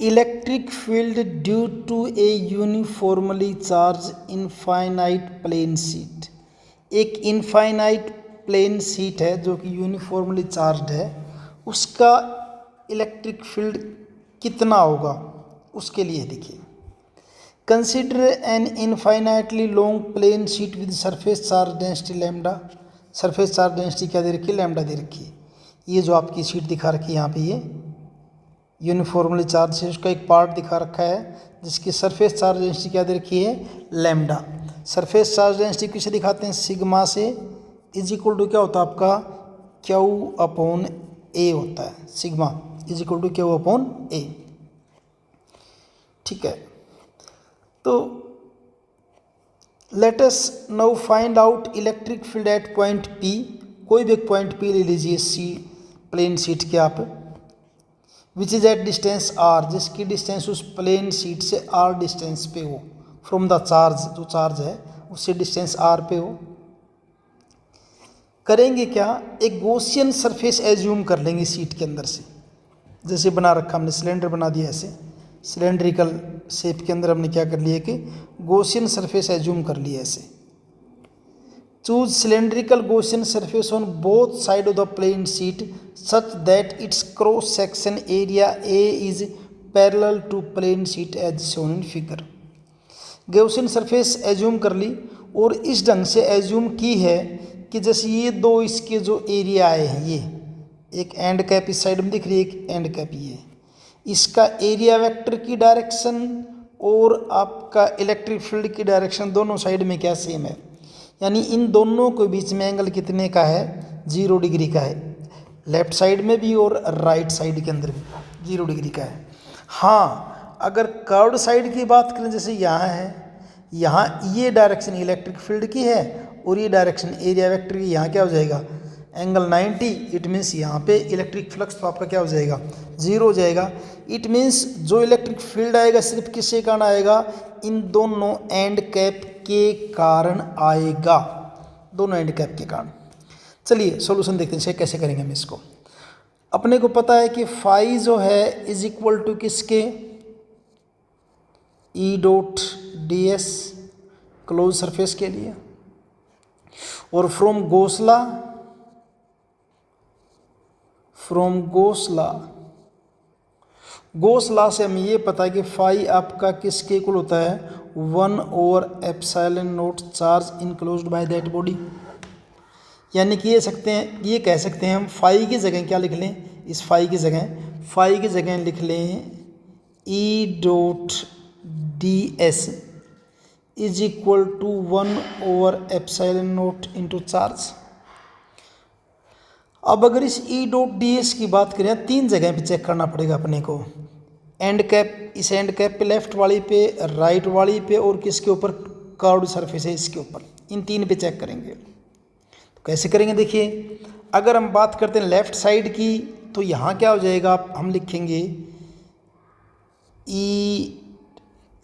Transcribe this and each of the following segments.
Electric field due to a uniformly charge infinite plane sheet. एक infinite plane sheet है जो कि uniformly charge है, उसका इलेक्ट्रिक फील्ड कितना होगा उसके लिए देखिए। Consider an infinitely long plane sheet with surface charge density lambda. Surface charge density क्या दे रखी है? लैम्डा दे रखी है। ये जो आपकी शीट दिखा रखी है यहाँ पे, ये यूनिफॉर्मली चार्ज है, उसका एक पार्ट दिखा रखा है जिसकी सरफेस चार्ज डेंसिटी क्या दे रखी है? लैम्डा। सरफेस चार्ज डेंसिटी किसे दिखाते हैं? सिग्मा से। इज इक्वल टू क्या होता है आपका? क्यू अपॉन ए होता है। Sigma is equal to Q upon A. ठीक है, तो let us now find out electric field at point P. कोई भी एक पॉइंट पी ले लीजिए सी प्लेन शीट के आप, which is at distance R, जिसकी डिस्टेंस उस प्लेन शीट से आर डिस्टेंस पे हो फ्रॉम द चार्ज, जो चार्ज है उससे डिस्टेंस आर पे हो। करेंगे क्या? एक गॉसियन सरफेस एज्यूम कर लेंगे शीट के अंदर से। जैसे बना रखा हमने, सिलेंडर बना दिया ऐसे, सिलेंड्रिकल शेप के अंदर हमने क्या कर लिया कि गॉसियन सरफेस एज्यूम कर लिया ऐसे। Choose cylindrical Gaussian surface on both side of the plane sheet such that its cross section area A is parallel to plane sheet as shown in figure. Gaussian surface assume कर ली और इस ढंग से assume की है कि जैसे ये दो इसके जो एरिया आए हैं, ये एक एंड कैप इस साइड में दिख रही है, एक एंड कैप ये, इसका एरिया वेक्टर की डायरेक्शन और आपका इलेक्ट्रिक फील्ड की डायरेक्शन दोनों साइड में क्या सेम है। यानी इन दोनों के बीच में एंगल कितने का है? 0 डिग्री का है। लेफ्ट साइड में भी और राइट साइड के अंदर भी 0 डिग्री का है। हाँ, अगर कर्व्ड साइड की बात करें, जैसे यहाँ है, यहाँ ये डायरेक्शन इलेक्ट्रिक फील्ड की है और ये डायरेक्शन एरिया वेक्टर की, यहाँ क्या हो जाएगा? एंगल 90। इट मीन्स यहाँ पे इलेक्ट्रिक फ्लक्स तो आपका क्या हो जाएगा? 0 हो जाएगा। इट मीन्स जो इलेक्ट्रिक फील्ड आएगा सिर्फ किसके कारण आएगा? इन दोनों एंड कैप के कारण आएगा, दोनों एंड कैप के कारण। चलिए सॉल्यूशन देखते हैं कैसे करेंगे हम इसको। अपने को पता है कि फाई जो है इज इक्वल टू किसके? ई dot D S close surface के लिए, और फ्रॉम गोसला से हमें ये पता है कि फाई आपका किसके इक्वल होता है? 1/ε0 charge enclosed by that body. यानी कि ये कह सकते हैं हम फाई की जगह क्या लिख लें? इस फाई की जगह लिख लें E dot D S is equal to 1/ε0 into charge. अब अगर इस ई डॉट डी एस की बात करें, 3 जगह पे चेक करना पड़ेगा अपने को। एंड कैप, इस एंड कैप पे लेफ्ट वाली पे, राइट वाली पे, और किसके ऊपर? कर्व्ड सरफेस है इसके ऊपर। इन 3 पे चेक करेंगे। तो कैसे करेंगे देखिए, अगर हम बात करते हैं लेफ्ट साइड की, तो यहाँ क्या हो जाएगा? हम लिखेंगे ई,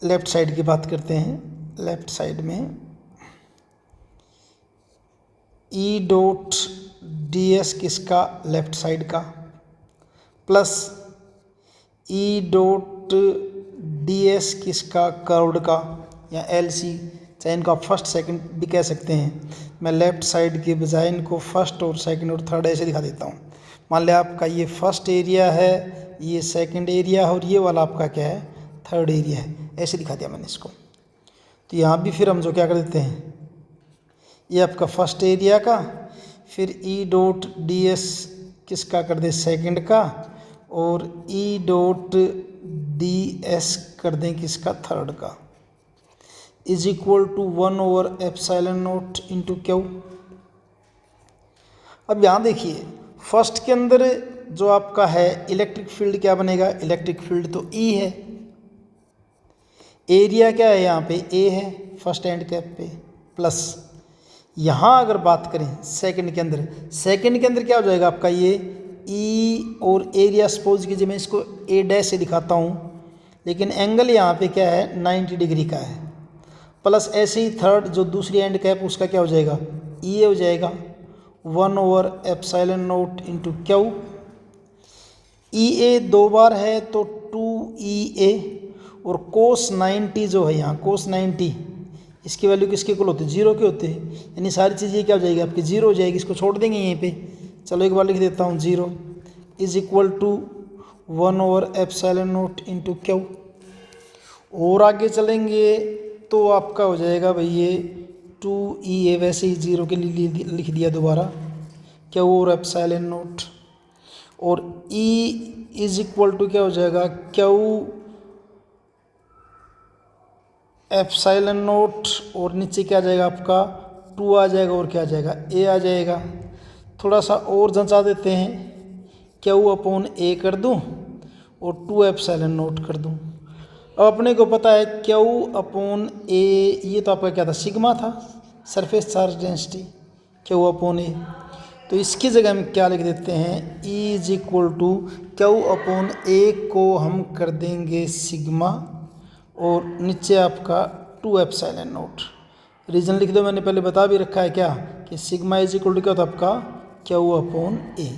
लेफ्ट साइड की बात करते हैं, लेफ्ट साइड में ई डॉट डी एस किसका? लेफ्ट साइड का, प्लस ई डॉट डी एस किसका? कर्व्ड का, या एल सी, चाहे इनको आप फर्स्ट सेकंड भी कह सकते हैं। मैं लेफ्ट साइड के बजाय इनको फर्स्ट और सेकंड और थर्ड ऐसे दिखा देता हूँ। मान लिया आपका ये फर्स्ट एरिया है, ये सेकंड एरिया है, और ये वाला आपका क्या है? थर्ड एरिया है। ऐसे दिखा दिया मैंने इसको। तो यहाँ भी फिर हम जो क्या कर देते हैं, ये आपका फर्स्ट एरिया का, फिर ई डॉट डी एस किसका कर दे? सेकंड का, और ई डॉट डी एस कर दें किसका? थर्ड का, is equal to 1/ε0 into Q. अब यहाँ देखिए, फर्स्ट के अंदर जो आपका है इलेक्ट्रिक फील्ड क्या बनेगा? इलेक्ट्रिक फील्ड तो ई है। एरिया क्या है? यहाँ पे ए है फर्स्ट एंड कैप पे, प्लस यहाँ अगर बात करें सेकंड के अंदर क्या हो जाएगा आपका? ये ई और एरिया सपोज कीजिए मैं इसको ए डैश से दिखाता हूँ, लेकिन एंगल यहाँ पे क्या है? 90 डिग्री का है। प्लस ऐसे ही थर्ड जो दूसरी एंड कैप उसका क्या हो जाएगा? ई हो जाएगा 1/ε0 इंटू क्यू। ई ए 2 बार है तो 2 2EA और कोस 90 जो है यहाँ कोस 90 इसकी वैल्यू किसके इक्वल होती है 0 के होते हैं, यानी सारी चीज़ें क्या हो जाएगी आपकी 0 हो जाएगी, इसको छोड़ देंगे यहीं पे। चलो एक बार लिख देता हूँ 0 is equal to 1/ε0 into Q. और आगे चलेंगे तो आपका हो जाएगा भाई ये 2EA वैसे ही 0 के लिए लिख दिया दोबारा क्यू और ε0 और E इज इक्वल टू क्या हो जाएगा क्यू ε0 और नीचे क्या आ जाएगा आपका 2 आ जाएगा और क्या आ जाएगा A आ जाएगा। थोड़ा सा और जंचा देते हैं Q/A कर दूं और 2ε0 कर दूं। अब अपने को पता है Q/A ये तो आपका क्या था सिग्मा था सरफेस चार्ज डेंसिटी Q/A, तो इसकी जगह हम क्या लिख देते हैं E is equal to Q/A को हम कर देंगे सिग्मा और नीचे आपका 2ε0। रीज़न लिख दो, मैंने पहले बता भी रखा है क्या कि सिग्मा इज इक्वल टू क्या होता है आपका Q/A।